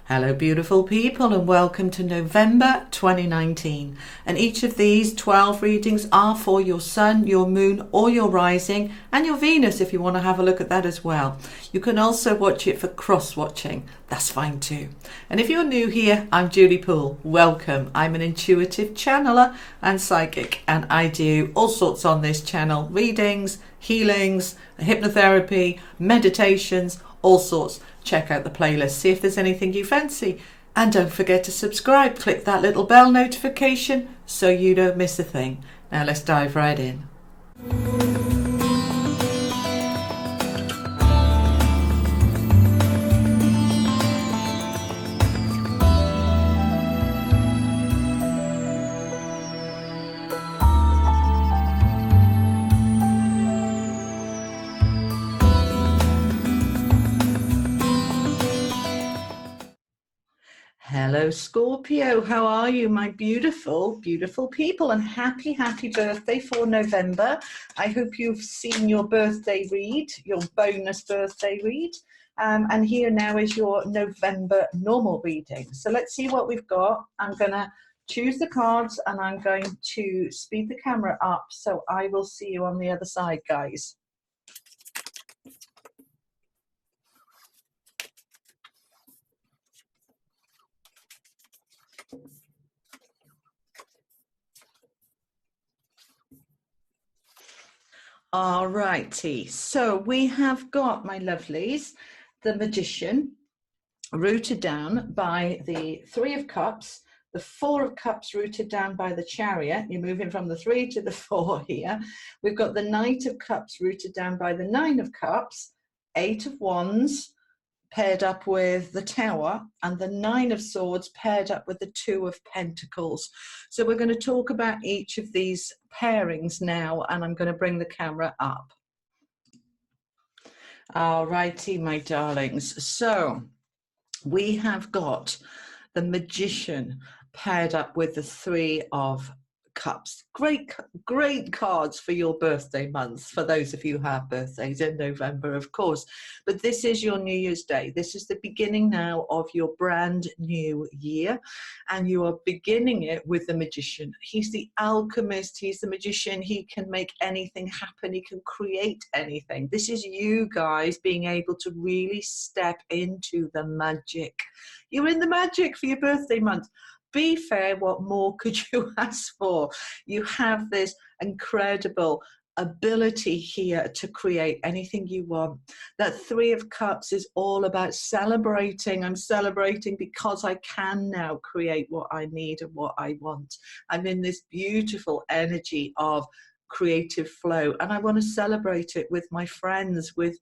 Hello beautiful people, and welcome to November 2019, and each of these 12 readings are for your sun, your moon or your rising, and your Venus if you want to have a look at that as well. You can also watch it for cross-watching, that's fine too. And if you're new here, I'm Julie Poole. Welcome. I'm an intuitive channeler and psychic, and I do all sorts on this channel: readings, healings, hypnotherapy, meditations, all sorts. Check out the playlist, see if there's anything you fancy, and don't forget to subscribe. Click that little bell notification so you don't miss a thing. Now let's dive right in. Hello Scorpio, how are you, my beautiful people, and happy birthday for November. I hope you've seen your birthday read, your bonus birthday read, and here now is your November normal reading. So let's see what we've got. I'm gonna choose the cards and I'm going to speed the camera up so I will see you on the other side, guys. All righty, so we have got, my lovelies, the Magician, rooted down by the Three of Cups, the Four of Cups rooted down by the Chariot. You're moving from the 3 to the 4 here. We've got the Knight of Cups rooted down by the 9 of Cups, 8 of Wands paired up with the Tower, and the 9 of Swords paired up with the 2 of Pentacles. So we're going to talk about each of these pairings now, and I'm going to bring the camera up. All righty, my darlings. So we have got the Magician paired up with the 3 of Cups. Great cards for your birthday month, for those of you who have birthdays in November, of course. But this is your New Year's Day. This is the beginning now of your brand new year, and you are beginning it with the Magician. He's the alchemist, he's the magician. He can make anything happen, he can create anything. This is you guys being able to really step into the magic. You're in the magic for your birthday month. Be fair, what more could you ask for? You have this incredible ability here to create anything you want. That 3 of Cups is all about celebrating. I'm celebrating because I can now create what I need and what I want. I'm in this beautiful energy of creative flow, and I want to celebrate it with my friends, with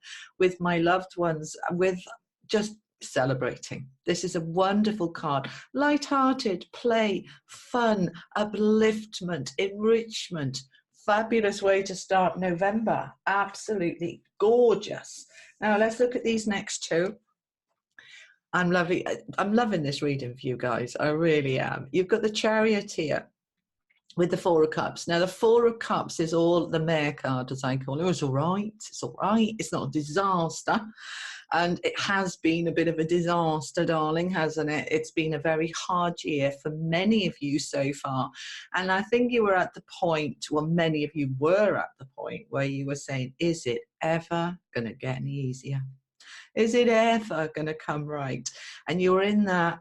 my loved ones, with just celebrating. This is a wonderful card. Light-hearted, play, fun, upliftment, enrichment. Fabulous way to start November. Absolutely gorgeous. Now let's look at these next two. I'm loving this reading for you guys. I really am. You've got the Chariot here with the 4 of Cups. Now the 4 of Cups is all the Mayor card, as I call it. It's all right. It's all right. It's not a disaster. And it has been a bit of a disaster, darling, hasn't it? It's been a very hard year for many of you so far. And I think you were at the point, well, many of you were at the point where you were saying, is it ever going to get any easier? Is it ever going to come right? And you're in that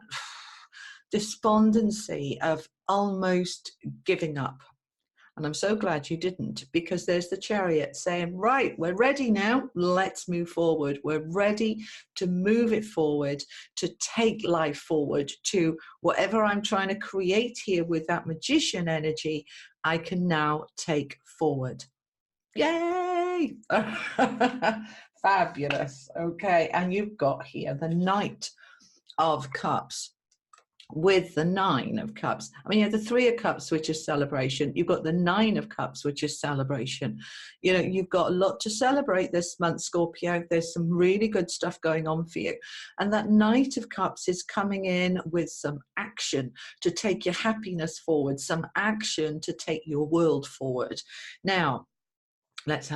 despondency of almost giving up. And I'm so glad you didn't, because there's the Chariot saying, right, we're ready now, let's move forward. We're ready to move it forward, to take life forward, to whatever I'm trying to create here with that Magician energy, I can now take forward. Yay! Fabulous. Okay, and you've got here the Knight of Cups with the 9 of Cups. I mean, you have the 3 of Cups, which is celebration. You've got the 9 of Cups, which is celebration. You know, you've got a lot to celebrate this month, Scorpio. There's some really good stuff going on for you. And that Knight of Cups is coming in with some action to take your happiness forward, some action to take your world forward. Now, let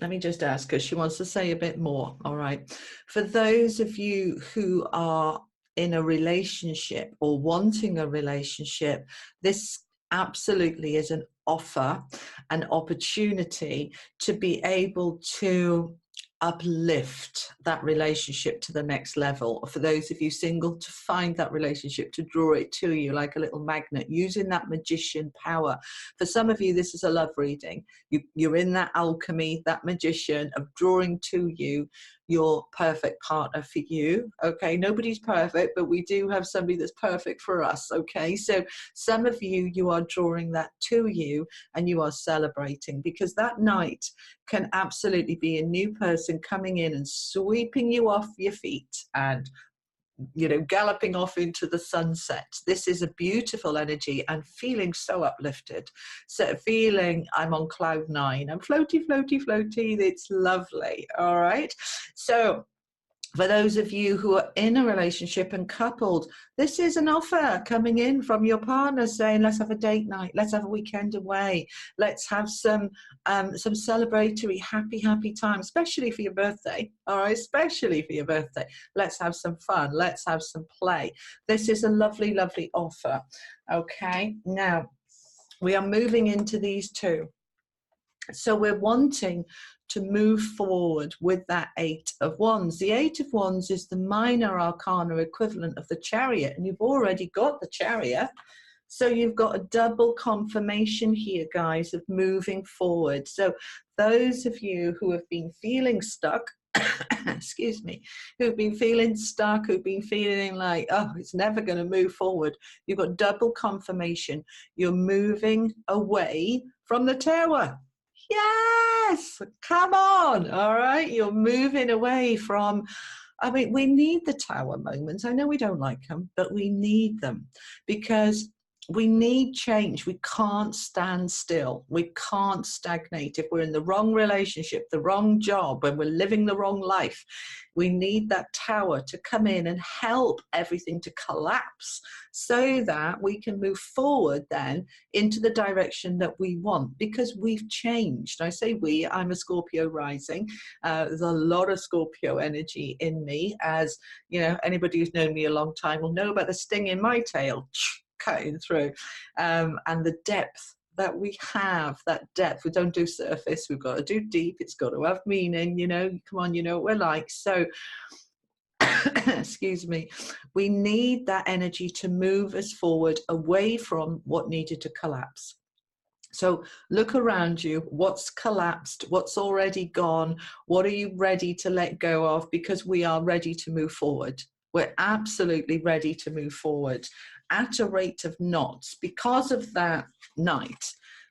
me just ask her. She wants to say a bit more. All right. For those of you who are in a relationship or wanting a relationship, this absolutely is an offer, an opportunity to be able to uplift that relationship to the next level. Or for those of you single, to find that relationship, to draw it to you like a little magnet, using that magician power. For some of you, this is a love reading. You're in that alchemy, that magician of drawing to you your perfect partner for you. Okay, nobody's perfect, but we do have somebody that's perfect for us. Okay, so some of you, you are drawing that to you and you are celebrating, because that night can absolutely be a new person coming in and sweeping you off your feet and, you know, galloping off into the sunset. This is a beautiful energy and feeling so uplifted. So feeling I'm on cloud nine. I'm floaty, floaty, floaty. It's lovely. All right. So for those of you who are in a relationship and coupled, this is an offer coming in from your partner saying, let's have a date night, let's have a weekend away, let's have some celebratory, happy time, especially for your birthday, all right, especially for your birthday. Let's have some fun, let's have some play. This is a lovely, lovely offer, okay? Now, we are moving into these two. So we're wanting to move forward with that 8 of Wands. The 8 of Wands is the minor arcana equivalent of the Chariot, and you've already got the Chariot. So you've got a double confirmation here, guys, of moving forward. So those of you who have been feeling stuck, excuse me, who've been feeling stuck, who've been feeling like, oh, it's never going to move forward, you've got double confirmation. You're moving away from the Tower. Yes, come on, all right? You're moving away from, I mean, we need the Tower moments. I know we don't like them, but we need them because we need change. We can't stand still. We can't stagnate. If we're in the wrong relationship, the wrong job, when we're living the wrong life, we need that Tower to come in and help everything to collapse so that we can move forward then into the direction that we want, because we've changed. I say we, I'm a Scorpio rising. There's a lot of Scorpio energy in me, as you know, anybody who's known me a long time will know about the sting in my tail cutting through, and the depth that we have, that depth. We don't do surface, we've got to do deep. It's got to have meaning, you know, come on, you know what we're like. So excuse me, we need that energy to move us forward away from what needed to collapse. So look around you, what's collapsed, what's already gone, what are you ready to let go of, because we are ready to move forward. We're absolutely ready to move forward at a rate of knots because of that Knight.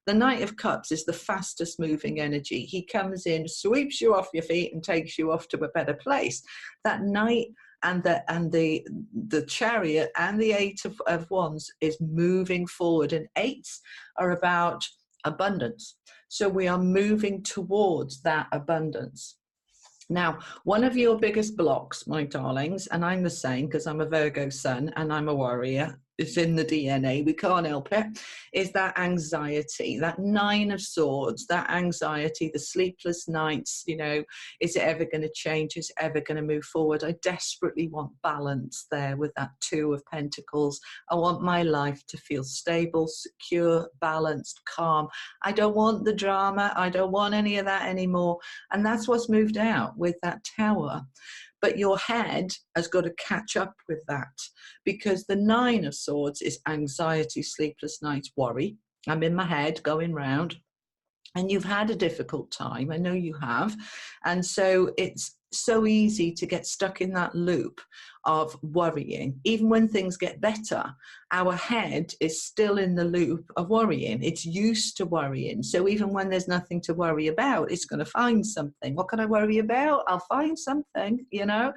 The Knight of Cups is the fastest moving energy. He comes in, sweeps you off your feet and takes you off to a better place. That Knight and the Chariot and the 8 of Wands is moving forward, and 8s are about abundance. So we are moving towards that abundance. Now, one of your biggest blocks, my darlings, and I'm the same because I'm a Virgo sun and I'm a warrior, it's in the DNA, we can't help it, is that anxiety, that 9 of Swords, that anxiety, the sleepless nights, you know, is it ever going to change? Is it ever going to move forward? I desperately want balance there with that 2 of Pentacles. I want my life to feel stable, secure, balanced, calm. I don't want the drama. I don't want any of that anymore. And that's what's moved out with that Tower. But your head has got to catch up with that, because the 9 of Swords is anxiety, sleepless nights, worry. I'm in my head going round, and you've had a difficult time. I know you have. And so it's so easy to get stuck in that loop of worrying. Even when things get better, our head is still in the loop of worrying. It's used to worrying. So even when there's nothing to worry about, it's going to find something. What can I worry about? I'll find something, you know.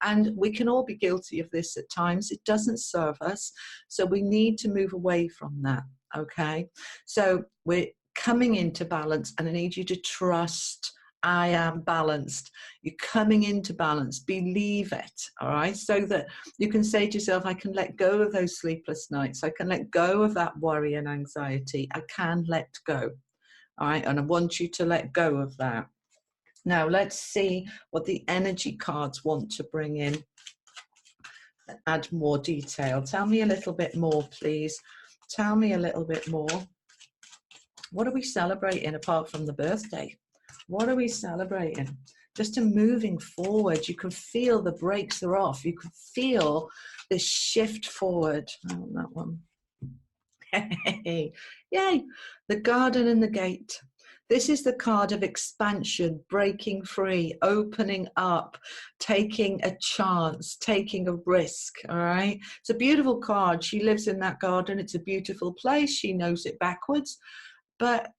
And we can all be guilty of this at times. It doesn't serve us. So we need to move away from that, okay? So we're coming into balance, and I need you to trust I am balanced. You're coming into balance. Believe it, all right? So that you can say to yourself, I can let go of those sleepless nights. I can let go of that worry and anxiety. I can let go, all right? And I want you to let go of that. Now, let's see what the energy cards want to bring in. add more detail. Tell me a little bit more, please. Tell me a little bit more. What are we celebrating apart from the birthday? What are we celebrating? Just a moving forward. You can feel the brakes are off. You can feel this shift forward. Oh, that one. Hey, yay, the garden and the gate. This is the card of expansion, breaking free, opening up, taking a chance, taking a risk, all right? It's a beautiful card. She lives in that garden. It's a beautiful place. She knows it backwards, but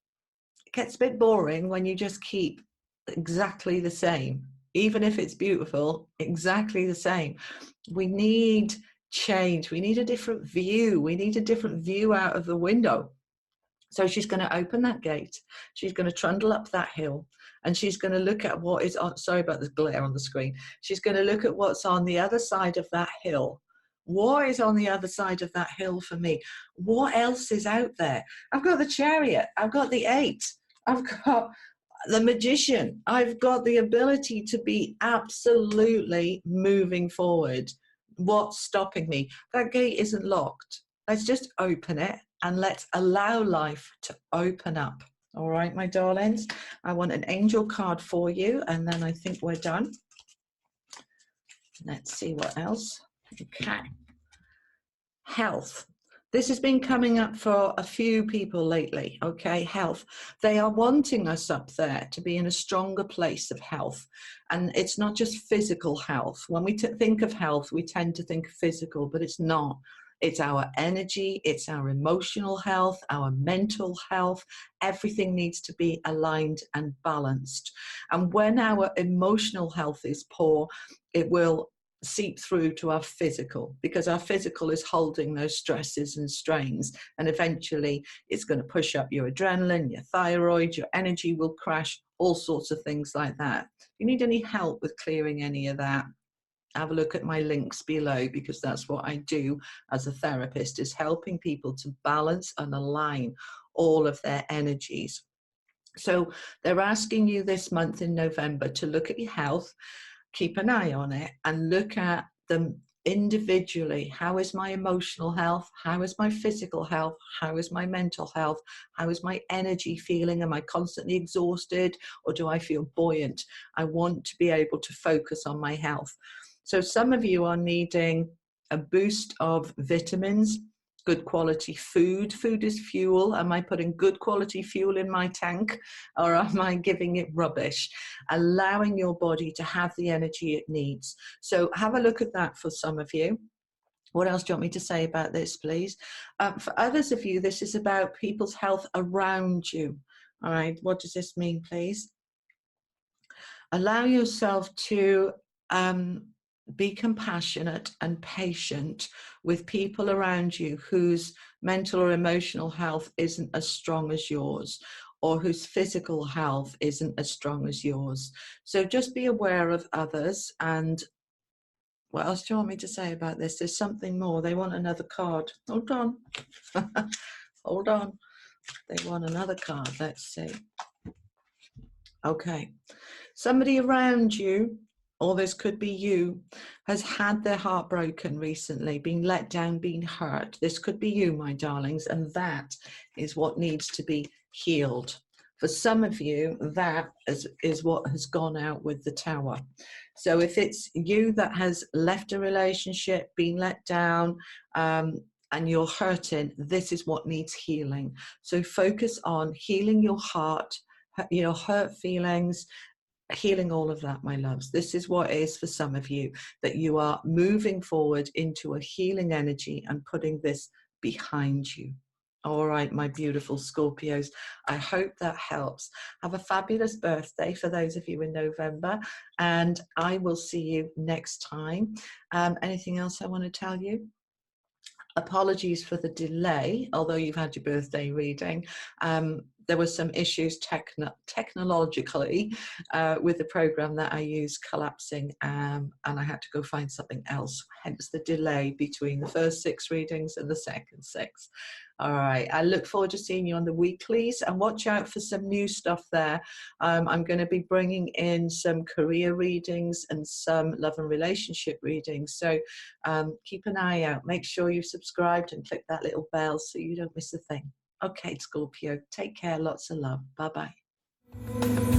it gets a bit boring when you just keep exactly the same. Even if it's beautiful, exactly the same. We need change. We need a different view. We need a different view out of the window. So she's going to open that gate. She's going to trundle up that hill, and she's going to look at what is on. Sorry about the glare on the screen. She's going to look at what's on the other side of that hill. What is on the other side of that hill for me? What else is out there? I've got the Chariot. I've got the 8. I've got the Magician. I've got the ability to be absolutely moving forward. What's stopping me? That gate isn't locked. Let's just open it and let's allow life to open up. All right, my darlings. I want an angel card for you, and then I think we're done. Let's see what else. Okay. Health. This has been coming up for a few people lately, okay? Health. They are wanting us up there to be in a stronger place of health. And it's not just physical health. When we think of health, we tend to think physical, but it's not. It's our energy, it's our emotional health, our mental health. Everything needs to be aligned and balanced. And when our emotional health is poor, it will seep through to our physical, because our physical is holding those stresses and strains, and eventually it's going to push up your adrenaline, your thyroid, your energy will crash, all sorts of things like that. If you need any help with clearing any of that, have a look at my links below, because that's what I do as a therapist, is helping people to balance and align all of their energies. So they're asking you this month in November to look at your health, keep an eye on it, and look at them individually. How is my emotional health? How is my physical health? How is my mental health? How is my energy feeling? Am I constantly exhausted, or do I feel buoyant? I want to be able to focus on my health. So some of you are needing a boost of vitamins, good quality food. Food is fuel. Am I putting good quality fuel in my tank, or am I giving it rubbish? Allowing your body to have the energy it needs. So have a look at that for some of you. What else do you want me to say about this, please? For others of you, this is about people's health around you. All right, what does this mean, please? Allow yourself to be compassionate and patient with people around you whose mental or emotional health isn't as strong as yours, or whose physical health isn't as strong as yours. So just be aware of others. And what else do you want me to say about this? There's something more. They want another card. Hold on. Hold on. They want another card. Let's see. Okay. Somebody around you, or this could be you, has had their heart broken recently, been let down, been hurt. This could be you, my darlings, and that is what needs to be healed. For some of you, that is what has gone out with the Tower. So if it's you that has left a relationship, been let down, and you're hurting, this is what needs healing. So focus on healing your heart, you know, hurt feelings, healing all of that, my loves. This is what it is for some of you, that you are moving forward into a healing energy and putting this behind you. All right, my beautiful Scorpios, I hope that helps. Have a fabulous birthday for those of you in November, and I will see you next time. Anything else I want to tell you? Apologies for the delay, although you've had your birthday reading. there were some issues technologically with the program that I use collapsing, and I had to go find something else, hence the delay between the first 6 readings and the second 6. All right, I look forward to seeing you on the weeklies, and watch out for some new stuff there. I'm going to be bringing in some career readings and some love and relationship readings, so keep an eye out. Make sure you've subscribed and click that little bell so you don't miss a thing. Okay, Scorpio, take care, lots of love. Bye-bye.